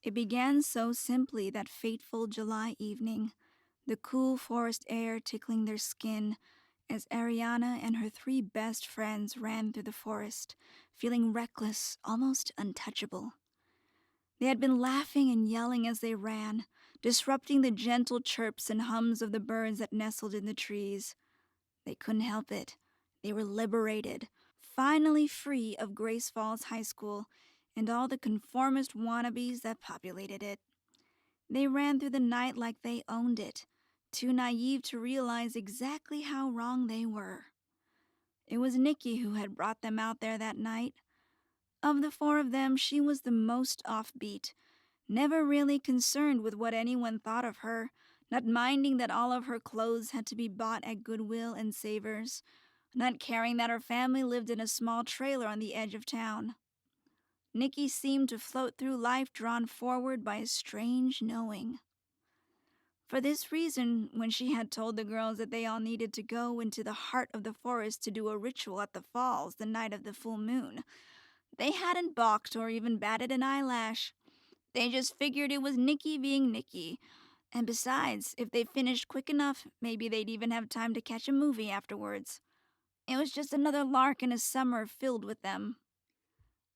It began so simply that fateful July evening, the cool forest air tickling their skin as Ariana and her three best friends ran through the forest, feeling reckless, almost untouchable. They had been laughing and yelling as they ran, disrupting the gentle chirps and hums of the birds that nestled in the trees. They couldn't help it. They were liberated, finally free of Grace Falls High School and all the conformist wannabes that populated it. They ran through the night like they owned it, too naive to realize exactly how wrong they were. It was Nikki who had brought them out there that night. Of the four of them, she was the most offbeat, never really concerned with what anyone thought of her, not minding that all of her clothes had to be bought at Goodwill and Savers, not caring that her family lived in a small trailer on the edge of town. Nikki seemed to float through life drawn forward by a strange knowing. For this reason, when she had told the girls that they all needed to go into the heart of the forest to do a ritual at the falls the night of the full moon, they hadn't balked or even batted an eyelash. They just figured it was Nikki being Nikki. And besides, if they finished quick enough, maybe they'd even have time to catch a movie afterwards. It was just another lark in a summer filled with them.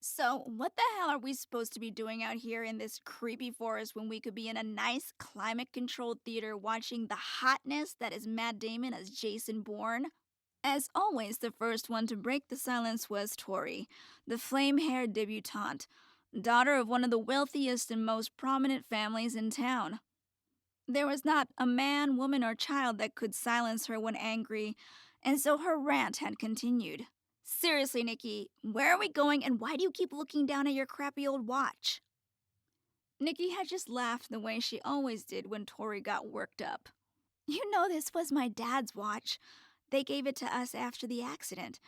So, what the hell are we supposed to be doing out here in this creepy forest when we could be in a nice climate-controlled theater watching the hotness that is Matt Damon as Jason Bourne? As always, the first one to break the silence was Tori, the flame-haired debutante, daughter of one of the wealthiest and most prominent families in town. There was not a man, woman, or child that could silence her when angry, and so her rant had continued. Seriously, Nikki, where are we going and why do you keep looking down at your crappy old watch? Nikki had just laughed the way she always did when Tori got worked up. You know this was my dad's watch. They gave it to us after the accident.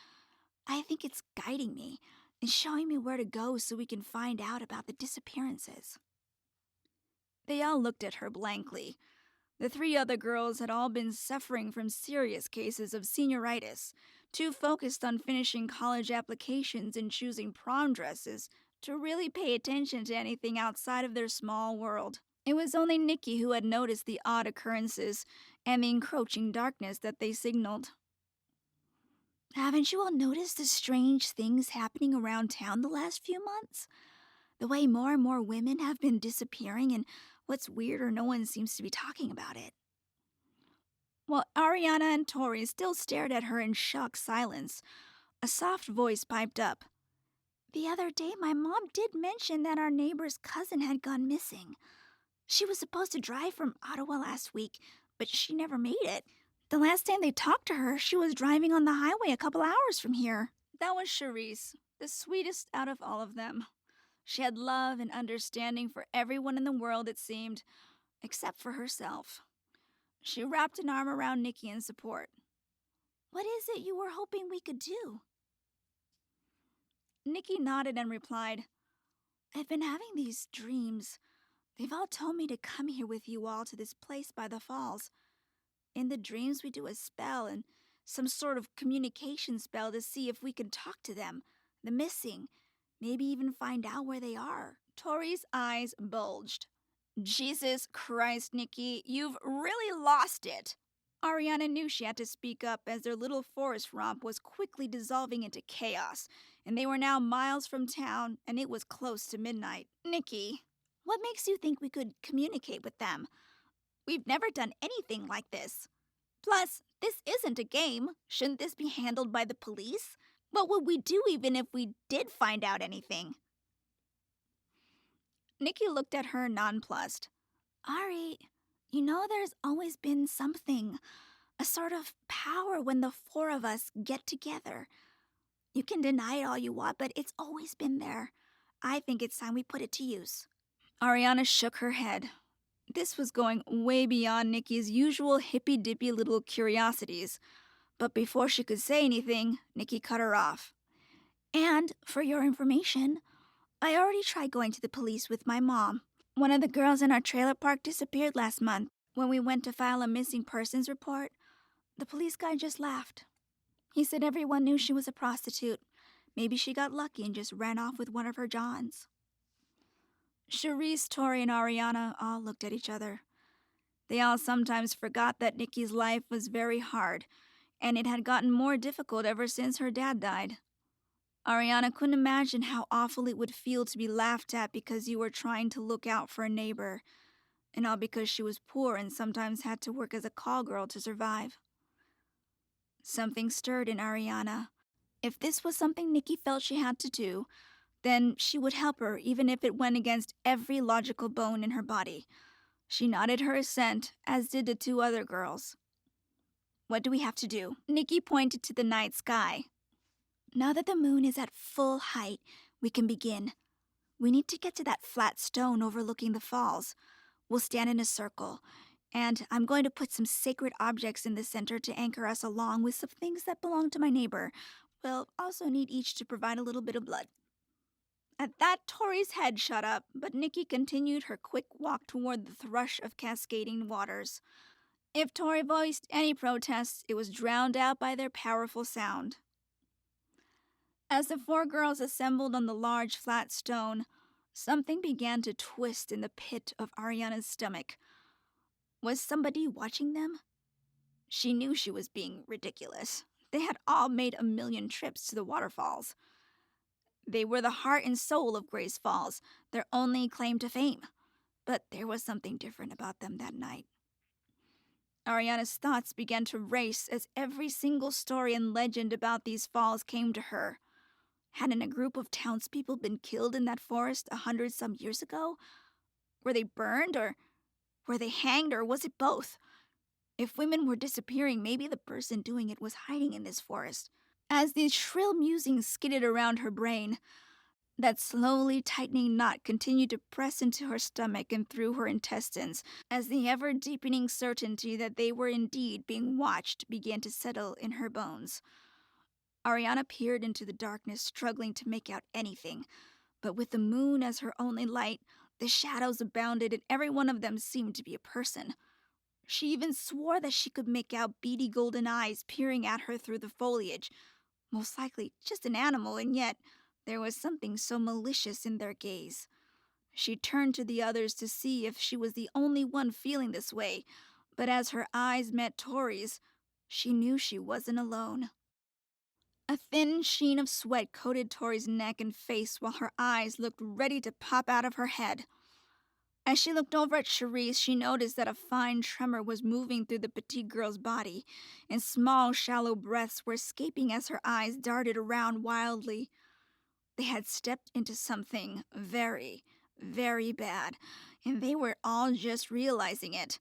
I think it's guiding me and showing me where to go so we can find out about the disappearances. They all looked at her blankly. The three other girls had all been suffering from serious cases of senioritis, too focused on finishing college applications and choosing prom dresses to really pay attention to anything outside of their small world. It was only Nikki who had noticed the odd occurrences and the encroaching darkness that they signaled. Haven't you all noticed the strange things happening around town the last few months? The way more and more women have been disappearing, and what's weirder, no one seems to be talking about it. While Ariana and Tori still stared at her in shocked silence, a soft voice piped up. The other day, my mom did mention that our neighbor's cousin had gone missing. She was supposed to drive from Ottawa last week, but she never made it. The last time they talked to her, she was driving on the highway a couple hours from here. That was Charisse, the sweetest out of all of them. She had love and understanding for everyone in the world, it seemed, except for herself. She wrapped an arm around Nikki in support. What is it you were hoping we could do? Nikki nodded and replied, I've been having these dreams. They've all told me to come here with you all to this place by the falls. In the dreams, we do a spell and some sort of communication spell to see if we can talk to them, the missing, maybe even find out where they are. Tori's eyes bulged. Jesus Christ, Nikki, you've really lost it. Ariana knew she had to speak up as their little forest romp was quickly dissolving into chaos, and they were now miles from town, and it was close to midnight. Nikki, what makes you think we could communicate with them? We've never done anything like this. Plus, this isn't a game. Shouldn't this be handled by the police? What would we do even if we did find out anything? Nikki looked at her nonplussed. Ari, you know there's always been something, a sort of power when the four of us get together. You can deny it all you want, but it's always been there. I think it's time we put it to use. Ariana shook her head. This was going way beyond Nikki's usual hippy-dippy little curiosities. But before she could say anything, Nikki cut her off. And, for your information, I already tried going to the police with my mom. One of the girls in our trailer park disappeared last month. When we went to file a missing persons report, the police guy just laughed. He said everyone knew she was a prostitute. Maybe she got lucky and just ran off with one of her Johns. Charisse, Tori, and Ariana all looked at each other. They all sometimes forgot that Nikki's life was very hard, and it had gotten more difficult ever since her dad died. Ariana couldn't imagine how awful it would feel to be laughed at because you were trying to look out for a neighbor, and all because she was poor and sometimes had to work as a call girl to survive. Something stirred in Ariana. If this was something Nikki felt she had to do, then she would help her even if it went against every logical bone in her body. She nodded her assent, as did the two other girls. What do we have to do? Nikki pointed to the night sky. Now that the moon is at full height, we can begin. We need to get to that flat stone overlooking the falls. We'll stand in a circle, and I'm going to put some sacred objects in the center to anchor us along with some things that belong to my neighbor. We'll also need each to provide a little bit of blood. At that, Tori's head shut up, but Nikki continued her quick walk toward the thrush of cascading waters. If Tori voiced any protests, it was drowned out by their powerful sound. As the four girls assembled on the large flat stone, something began to twist in the pit of Ariana's stomach. Was somebody watching them? She knew she was being ridiculous. They had all made a million trips to the waterfalls. They were the heart and soul of Grace Falls, their only claim to fame. But there was something different about them that night. Ariana's thoughts began to race as every single story and legend about these falls came to her. Hadn't a group of townspeople been killed in that forest 100-some years ago? Were they burned, or were they hanged, or was it both? If women were disappearing, maybe the person doing it was hiding in this forest. As these shrill musings skidded around her brain, that slowly tightening knot continued to press into her stomach and through her intestines as the ever-deepening certainty that they were indeed being watched began to settle in her bones. Ariana peered into the darkness, struggling to make out anything, but with the moon as her only light, the shadows abounded and every one of them seemed to be a person. She even swore that she could make out beady golden eyes peering at her through the foliage, most likely just an animal, and yet there was something so malicious in their gaze. She turned to the others to see if she was the only one feeling this way, but as her eyes met Tori's, she knew she wasn't alone. A thin sheen of sweat coated Tori's neck and face while her eyes looked ready to pop out of her head. As she looked over at Charisse, she noticed that a fine tremor was moving through the petite girl's body, and small, shallow breaths were escaping as her eyes darted around wildly. They had stepped into something very, very bad, and they were all just realizing it.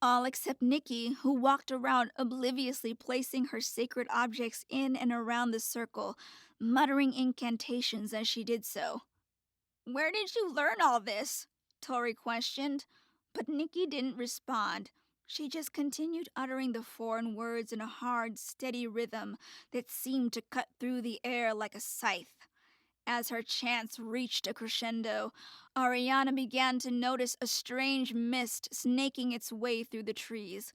All except Nikki, who walked around obliviously placing her sacred objects in and around the circle, muttering incantations as she did so. "Where did you learn all this?" Tori questioned, but Nikki didn't respond. She just continued uttering the foreign words in a hard, steady rhythm that seemed to cut through the air like a scythe. As her chants reached a crescendo, Ariana began to notice a strange mist snaking its way through the trees.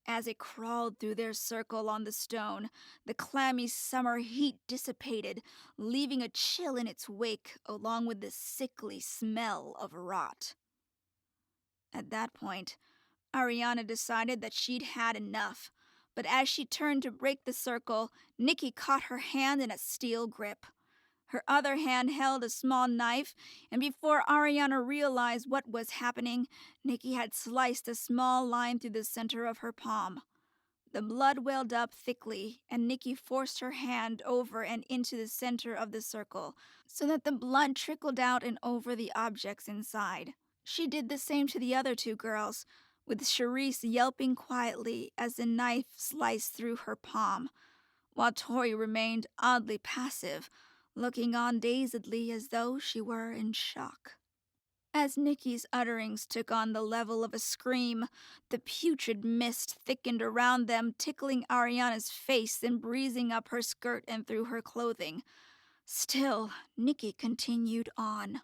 As it crawled through their circle on the stone, the clammy summer heat dissipated, leaving a chill in its wake along with the sickly smell of rot. At that point, Ariana decided that she'd had enough, but as she turned to break the circle, Nikki caught her hand in a steel grip. Her other hand held a small knife, and before Ariana realized what was happening, Nikki had sliced a small line through the center of her palm. The blood welled up thickly, and Nikki forced her hand over and into the center of the circle, so that the blood trickled out and over the objects inside. She did the same to the other two girls, with Charisse yelping quietly as the knife sliced through her palm, while Tori remained oddly passive, looking on dazedly as though she were in shock. As Nikki's utterings took on the level of a scream, the putrid mist thickened around them, tickling Ariana's face and breezing up her skirt and through her clothing. Still, Nikki continued on.